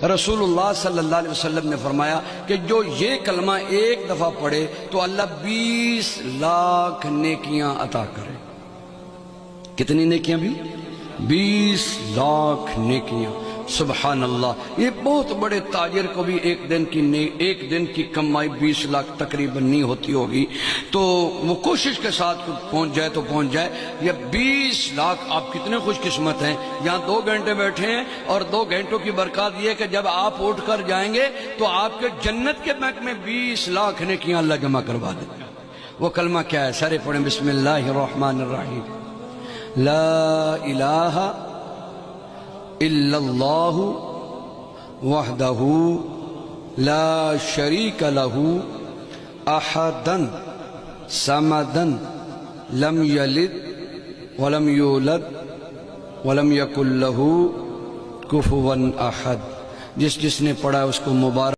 رسول اللہ صلی اللہ علیہ وسلم نے فرمایا کہ جو یہ کلمہ ایک دفعہ پڑھے تو اللہ 20 لاکھ نیکیاں عطا کرے۔ کتنی نیکیاں بھی؟ 20 لاکھ نیکیاں۔ سبحان اللہ۔ یہ بہت بڑے تاجر کو بھی ایک دن کی کمائی 20 لاکھ تقریباً نہیں ہوتی ہوگی، تو وہ کوشش کے ساتھ پہنچ جائے تو پہنچ جائے۔ یہ 20 لاکھ، آپ کتنے خوش قسمت ہیں، یہاں 2 گھنٹے بیٹھے ہیں، اور 2 گھنٹوں کی برکات یہ ہے کہ جب آپ اٹھ کر جائیں گے تو آپ کے جنت کے بینک میں 20 لاکھ نیکیاں اللہ جمع کروا دیں گے۔ وہ کلمہ کیا ہے؟ سارے پڑھیں، بسم اللہ الرحمن الرحیم۔ لا الہ الا اللہ وحدہ لا شریک لہ احدا صمدا لم یلد ولم یولد ولم یکن لہ کفوا احد۔ جس نے پڑھا اس کو مبارک۔